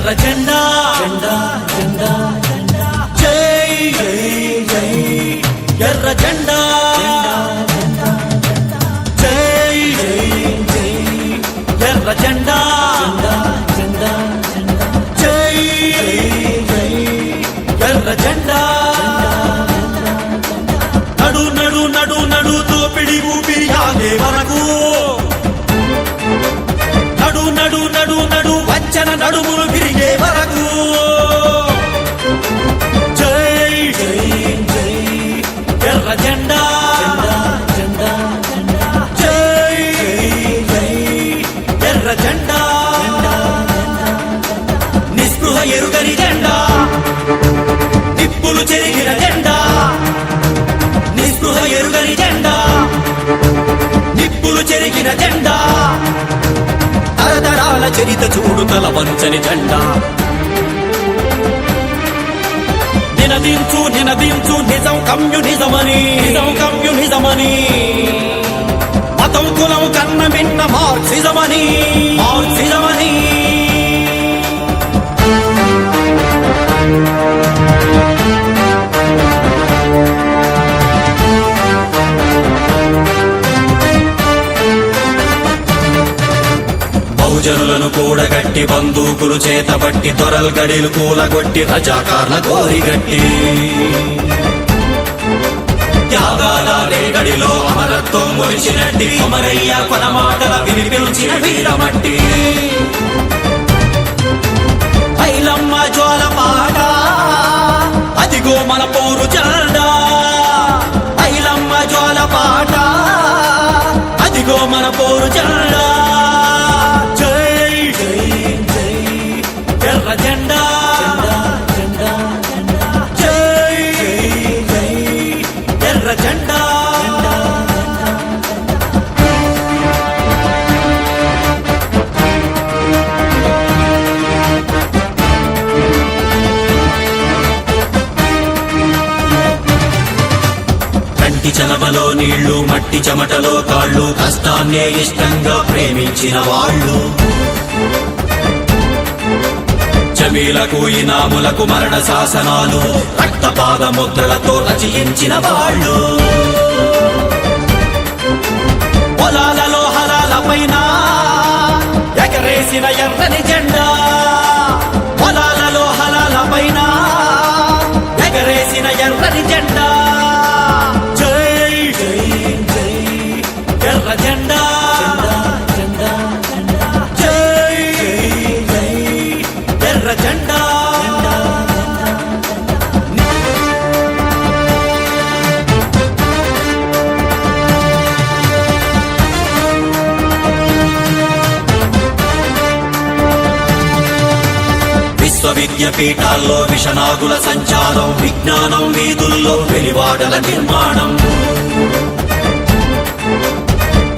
ఎర్ర జెండా జెండా జెండా జై జై జై ఎర్ర జెండా జై జై జై ఎర్ర జెండా జెండా జై జై ఎర్ర జెండా నడు నడు నడు నడు దోపిడి ఊపిరి ఆగే వరకు నడు నడు నడు నడు వంచన నడుములు విరిగే వరకు జై జై జై ఎర్ర జెండా జై జై ఎర్ర జెండా నిస్పృహ ఎరుగని జెండా నిప్పులు చెరిగిన జెండా నిస్పృహ ఎరుగని జెండా నిప్పులు చెరిగిన జెండా తరతరాల చరిత చూడు తల వంచని జెండా నినదించు నినదించు నిజం కమ్యూనిజమని మతం కులం కన్న మిన్న మార్క్సిజమని బహుజనులను కూడగట్టి బందూకులు చేతబట్టి దొరల్ గడిలు కూలగొట్టి రజాకార్ల గోరిగట్టి త్యాగాల రేగడిలో అమరత్వం మొలిచినట్టి కొమరయ్య కొన మాటల వినిపించిన వీరమట్టి ఐలమ్మ జ్వాల పాట అదిగో మన పోరు జెండా ఐలమ్మ జ్వాల పాట అదిగో మన పోరు జెండా ఎర్ర జెండా జై జై ఎర్ర జెండా కంటి చలమలో నీళ్లు మట్టి చెమటలో కాళ్ళు కష్టాన్నే ఇష్టంగా ప్రేమించిన వాళ్ళు జమీలకు ఇనాములకు మరణ శాసనాలు రక్తపాద ముద్రలతో రచయించిన వాళ్ళు పొలాలలో హలాల పైన ఎగరేసిన ఎర్రని జెండా పొలాలలో హలాల పైన ఎగరేసిన ఎర్రని జెండా జై జై జై ఎర్ర జెండా జెండా విశ్వవిద్యాపీఠాల్లో విషనాగుల సంచారం విజ్ఞానం వీధుల్లో వెలివాడల నిర్మాణం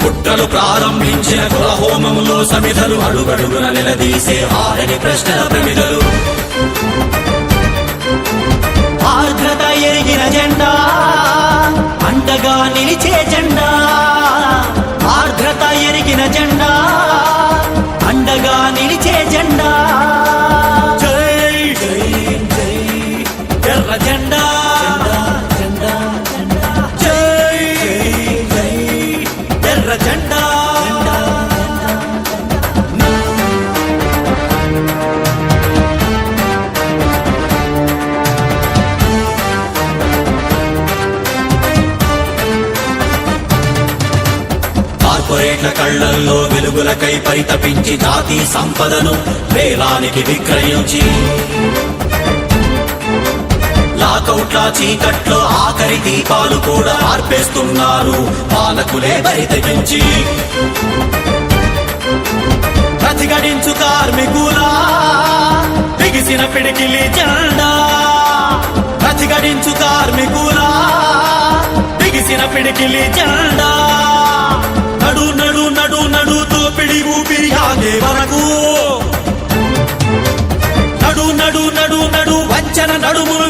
కుట్రలు ప్రారంభించిన కులహోమంలో సమిధలు అడుగడుగున నిలదీసే ఆరని ప్రశ్నల ప్రమిదలు ఆర్ద్రత ఎరిగిన జెండా అండగా నిలిచే జెండా ఆర్ద్రత ఎరిగిన జెండా అండగా నిలిచే జెండా జై జై జై ఎర్ర జెండా జై జై ఎర్ర జెండా కార్పొరేట్ల కళ్లల్లో వెలుగులకై పరితపించి జాతి సంపదను వేలానికి విక్రయించి లాకౌట్ల చీకట్లో ఆఖరి దీపాలు కూడా ఆర్పేస్తున్నారు పాలకులే బరితెగించి ప్రతిఘటించు కార్మికులా బిగిసిన పిడికిలి జెండా ప్రతిఘటించు కార్మికులా బిగిసిన పిడికిలి జెండా నడు నడు నడు నడు దోపిడి ఊపిరి ఆగే వరకు నడు నడు నడు నడు వంచన నడుములు